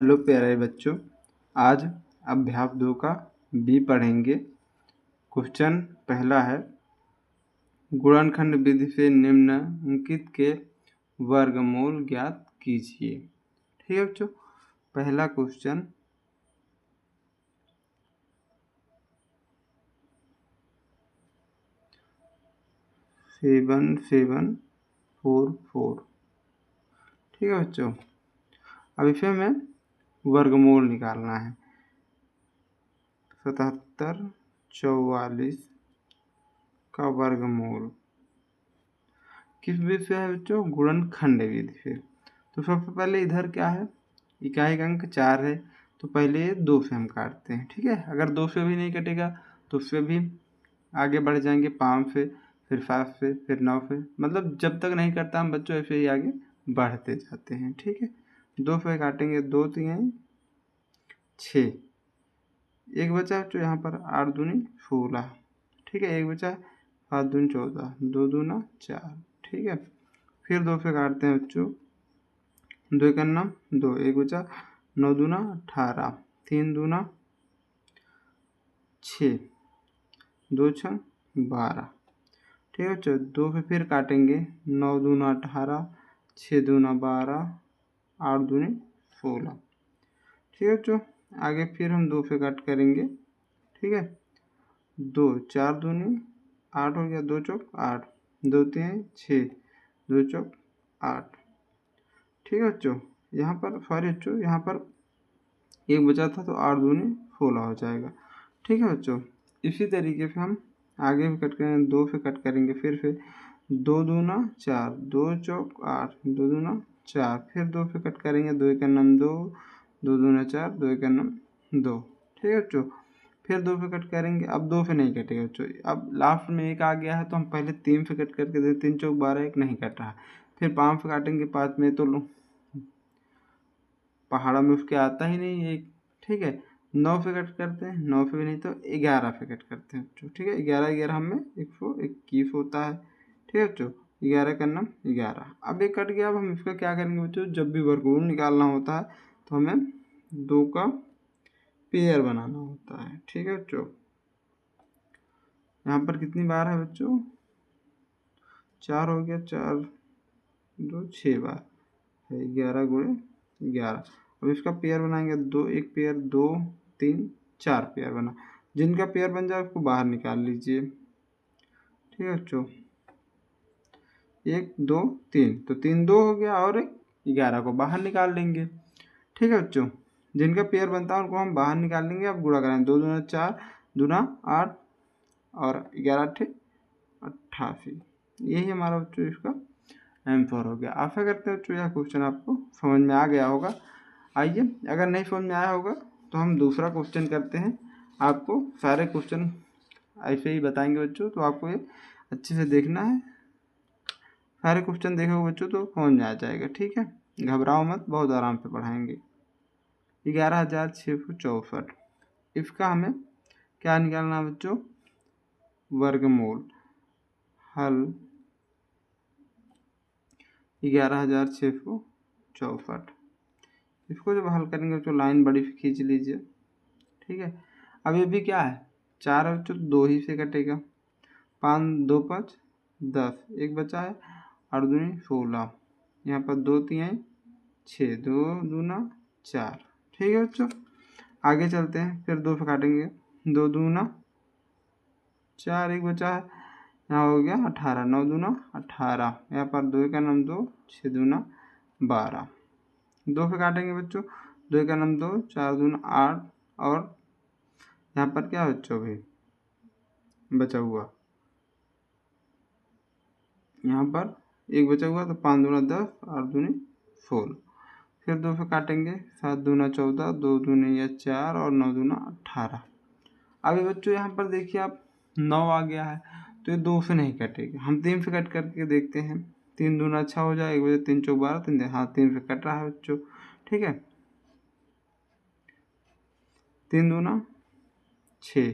Hello प्यारे बच्चों, आज अभ्यास 2 का बी पढ़ेंगे। क्वेश्चन पहला है, गुणनखंड विधि से निम्नलिखित के वर्गमूल ज्ञात कीजिए। ठीक है बच्चों, पहला क्वेश्चन 7744। ठीक है बच्चों, अब इसे हमें वर्गमूल निकालना है। 7744 का वर्गमूल किस विधि से है बच्चों? गुणनखंड विधि से। तो सबसे पहले इधर क्या है, इकाई का अंक 4 है, तो पहले ये 2 से हम काटते हैं। ठीक है, अगर 2 से भी नहीं कटेगा तो उससे भी आगे बढ़ जाएंगे, 5 से, फिर 7 से, फिर 9 से, मतलब जब तक नहीं करता हम बच्चों ऐसे ही आगे बढ़ते जाते हैं। ठीक है, 2 से काटेंगे, 2 3 6, एक बचा तो यहाँ पर 8 दूनी 16। ठीक है, एक बचा 7 दूनी 14, 2 दूना 4। ठीक है, फिर 2 से काटते हैं बच्चों, 2 का नाम 2, एक बचा 9 दूना 18, 3 दूना 6, 2 6 12। ठीक है बच्चों, 2 से फिर काटेंगे, 9 दूना 18, 6 दूना 12, 8 दूनी 16। ठीक है बच्चों, आगे फिर हम 2 से कट करेंगे। ठीक है, 2 4 दूनी 8 हो गया, 2 चौक 8, 2 3 6, 2 चौक 8। ठीक है बच्चों, यहाँ पर सॉरी बच्चों, यहाँ पर एक बचा था तो 8 दूनी 16 हो जाएगा। ठीक है बच्चों, इसी तरीके से हम आगे भी कट करेंगे, 2 से कट करेंगे, फिर से 2 दूना 4, 2 चौक 8, 2 दूना 4, फिर 2 से कट करेंगे, 2 एक नम 2, 2 दूना 4, 2 एक नम 2। ठीक है बच्चों, फिर 2 से कट करेंगे, अब 2 से नहीं कटेगा बच्चों, अब लास्ट में एक आ गया है तो हम पहले 3 से कट करके दे, 3 चौक 12, एक नहीं कट रहा। फिर 5 से काटेंगे, 5 में तो पहाड़ा में उसके आता ही नहीं एक। ठीक है, 9 से कट करते हैं, 9 से भी नहीं तो 11 से कट करते हैं बच्चों। ठीक है, 11 11 हमें 121 होता है। ठीक है बच्चों, 11 का नाम 11। अब ये कट गया, अब हम इसका क्या करेंगे बच्चों? जब भी वर्गमूल निकालना होता है तो हमें 2 का पेयर बनाना होता है। ठीक है बच्चों, यहाँ पर कितनी बार है बच्चों? 4 हो गया, 4 2 6 बार है, 11 गुणे 11। अब इसका पेयर बनाएंगे, 2 एक पेयर, 2 3 4 पेयर बना। जिनका पेयर बन जाए उसको बाहर निकाल लीजिए। ठीक है बच्चों, 1 2 3, तो 3 2 हो गया, और 11 को बाहर निकाल लेंगे। ठीक है बच्चों, जिनका पेयर बनता है उनको हम बाहर निकाल लेंगे। अब गुणा करेंगे, 2 दूना 4, दूना 8, और 11 8 88। यही हमारा बच्चों इसका M4 हो गया। आशा करते हैं बच्चों यह क्वेश्चन आपको समझ में आ गया होगा। आइए, अगर नहीं समझ में आया होगा तो हम दूसरा क्वेश्चन करते हैं। आपको सारे क्वेश्चन ऐसे ही बताएंगे बच्चों, तो आपको ये अच्छे से देखना है। सारे क्वेश्चन देखोगे बच्चों तो समझ में आ जाएगा। ठीक है, घबराओ मत, बहुत आराम से पढ़ाएंगे। 11,664, इसका हमें क्या निकालना है बच्चों? वर्गमूल। हल 11,664। इसको जब हल करेंगे तो लाइन बड़ी खींच लीजिए। ठीक है, अब ये भी क्या है? 4 है बच्चों, 2 ही से कटेगा। 5 2 5 10, एक बचा है, 8 दूनी 16, यहाँ पर 2 3 6, 2 दूना 4। ठीक है बच्चों, आगे चलते हैं, फिर 2 से काटेंगे, 2 दूना 4, एक बचा है, यहाँ हो गया 18, 9 दूना 18, यहाँ पर 2 का नाम 2, 6 दूना 12। 2 से काटेंगे बच्चों, 2 का नाम 2, 4 दूना 8, और यहाँ पर क्या बच्चों भी बचा हुआ, यहाँ पर एक बचा हुआ, तो 5 दूना 10, 8 दूनी 16। फिर 2 से काटेंगे, 7 दूना 14, 2 दूनी या 4, और 9 दूना 18। अभी बच्चों यहाँ पर देखिए आप 9 आ गया है, तो ये 2 से नहीं कटेगा। हम 3 से कट करके देखते हैं, 3 दूना 6 हो जाए, 1 बजे 3 चौक 12, 3 हाँ 3 से कट रहा है बच्चों। ठीक है, 3 दूना 6,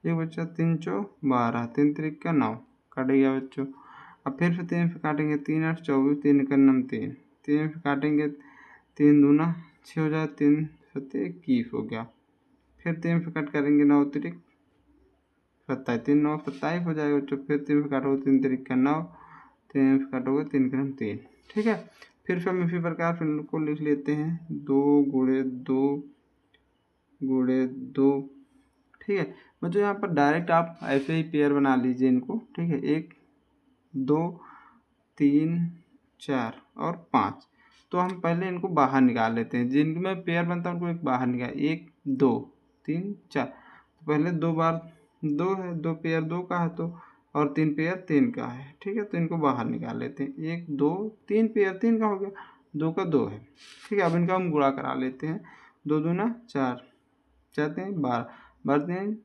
एक बच्चा 3 चौक 12, 3 3 का 9, कट गया बच्चों। अब फिर से 3 से काटेंगे, 3 8 24, 3 का नम 3, 3 से काटेंगे, 3 दूना 6 हो जाए 3 सत्ते 21 हो गया। फिर 3 से कट करेंगे 9 तिरिक 27, 3 9 27 हो जाएगा बच्चों। फिर 3 से काटोगे 3 तिरिक का 9, 3 से काटोगे 3 क्रम 3। ठीक है, फिर से हम इसी प्रकार फिर को लिख लेते हैं 2 गुणे 2 गुणे 2। ठीक है बच्चों, यहाँ पर डायरेक्ट आप ऐसे ही पेयर बना लीजिए इनको। ठीक है, 1 2 3 4 और 5। तो हम पहले इनको बाहर निकाल लेते हैं, जिनमें पेयर बनता है उनको एक बाहर निकाल, 1 2 3 4। तो पहले 2 बार 2 है, 2 पेयर 2 का है तो, और 3 पेयर 3 का है। ठीक है, तो इनको बाहर निकाल लेते हैं, 1 2 3 पेयर 3 का हो गया, 2 का 2 है। ठीक है, अब इनका हम गुणा करा लेते हैं, 2 दूना 4 4 3 12 12 3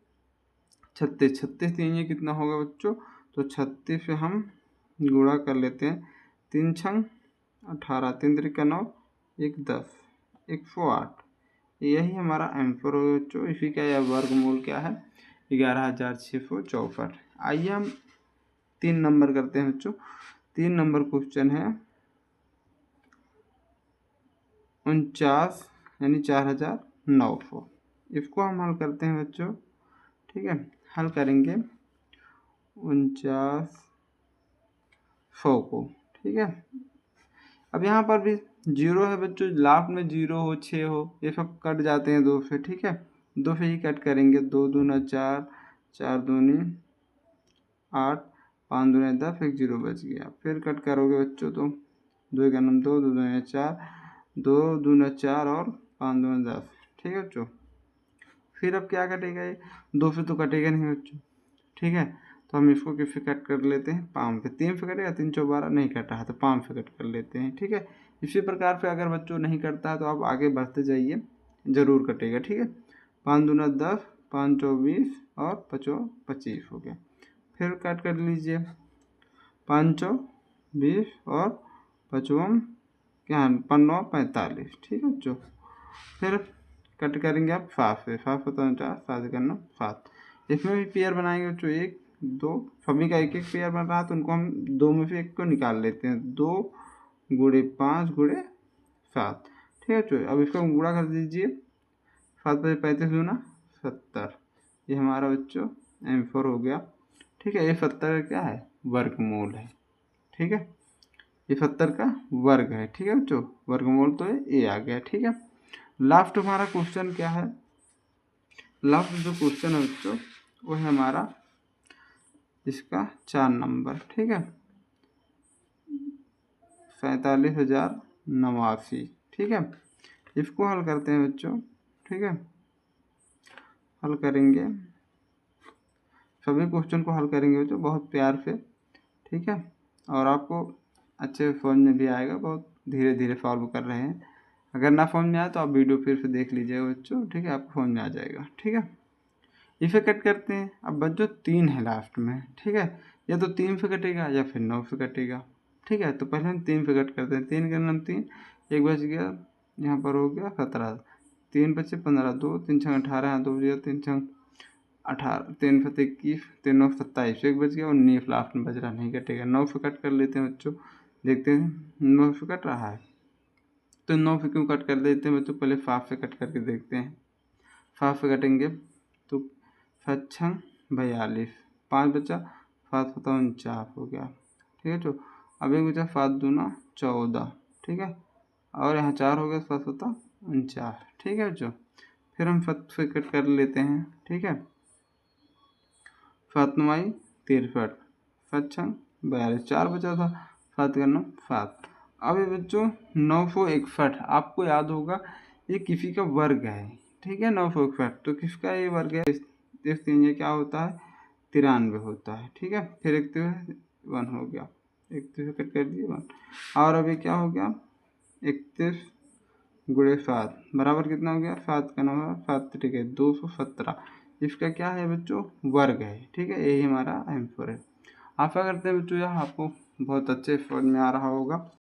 36 36 3 ये कितना होगा बच्चों, तो 36 से हम गुणा कर लेते हैं, 3 छंग 18 3 तिरिक का 9 1 10 108। यही हमारा आंसर होगा बच्चों। इसी का यह वर्गमूल क्या है, 11,664। आइए हम 3 नंबर करते हैं बच्चों। 3 नंबर क्वेश्चन है 49 यानी 4,900। इसको हम हल करते हैं बच्चों। ठीक है, हल करेंगे 4900 को। ठीक है, अब यहाँ पर भी 0 है बच्चों, लास्ट में 0 हो 6 हो ये सब कट जाते हैं 2 से। ठीक है, 2 से ही कट करेंगे, 2 दूना 4 4 दूनी 8 5 दूना 10 एक 0 बच गया। फिर कट करोगे बच्चों तो 2 का 9 2 दूना 4 2 दूना 4 और 5 दूना 10। ठीक है बच्चों, फिर अब क्या कटेगा, ये 2 से तो कटेगा नहीं बच्चों। ठीक है, तो हम इसको किससे कट कर लेते हैं, 5 पे। 3 से कटेगा, 3 चौ 12 नहीं कटा है तो 5 से कट कर लेते हैं। ठीक है, इसी प्रकार से अगर बच्चों नहीं करता है तो आप आगे बढ़ते जाइए, ज़रूर कटेगा। ठीक है, 5 दूना 10 5 चौ 20 और 5 25 हो गया। फिर कट कर लीजिए, 5 चौ 20 और 55 क्या 5 45। ठीक है बच्चों, फिर कट करेंगे आप 7 से, 7 होता है 4 7 करना 7। इसमें भी पेयर बनाएंगे बच्चों, 1 2 सभी का एक एक पेयर बन रहा है तो उनको हम 2 में से 1 को निकाल लेते हैं, 2 गुणे 5 गुणे 7। ठीक है बच्चों, अब इसको गुणा कर दीजिए, 7 बजे 35 दूना 70। ये हमारा बच्चों आंसर हो गया। ठीक है, ये 70 क्या है, वर्गमूल है। ठीक है, ये 70 का वर्ग है। ठीक है बच्चों, वर्गमूल तो ये आ गया। ठीक है, लास्ट हमारा क्वेश्चन क्या है, लास्ट जो क्वेश्चन है बच्चों वो है हमारा इसका 4 नंबर। ठीक है, 47,089। ठीक है, इसको हल करते हैं बच्चों। ठीक है, हल करेंगे, सभी क्वेश्चन को हल करेंगे बच्चों बहुत प्यार से। ठीक है, और आपको अच्छे समझ में भी आएगा, बहुत धीरे धीरे सॉल्व कर रहे हैं। अगर ना समझ में आए तो आप वीडियो फिर से देख लीजिएगा बच्चों। ठीक है, आपको समझ में आ जाएगा। ठीक है, इसे कट करते हैं। अब बच्चों 3 है लास्ट में। ठीक है, या तो 3 से कटेगा या फिर 9 से कटेगा। ठीक है, तो पहले हम 3 से कट करते हैं, 3 का नाम 3 एक बच गया, यहाँ पर हो गया 17 3 बचे 15 2 3 छः 18 2 बच गया 3 छः 18 3 सत्ते 21 3 9 27 एक बच गया, 19 लास्ट में बच रहा, नहीं कटेगा। 9 से कट कर लेते हैं बच्चों, देखते हैं 9 से कट रहा है तो 9 से क्यों कट कर देते हैं बच्चों, पहले 5 से कट करके देखते हैं। 5 से कटेंगे तो 7 छः 42 5 बचा, 7 होता 49 हो गया। ठीक है तो अब एक बचा 7 दूना 14। ठीक है, और यहाँ 4 हो गया, 7 होता 49। ठीक है बच्चों, फिर हम 7 से कट कर लेते हैं। ठीक है, 7 9 63 7 छः 42 4 बचा था, 7 का 9 7। अब ये बच्चों 961, आपको याद होगा ये किसी का वर्ग है। ठीक है, 961 तो किसका ये वर्ग है, देखते हैं ये क्या होता है, 93 होता है। ठीक है, फिर एक 1 हो गया, 31 कट कर दिए 1, और अभी क्या हो गया 31 गुणे 7 बराबर कितना हो गया, 7 का 9 7 ठीक है 217। इसका क्या है बच्चों, वर्ग है। ठीक है, यही हमारा आंसर है। आशा करते हैं बच्चों यह आपको बहुत अच्छे समझ में आ रहा होगा।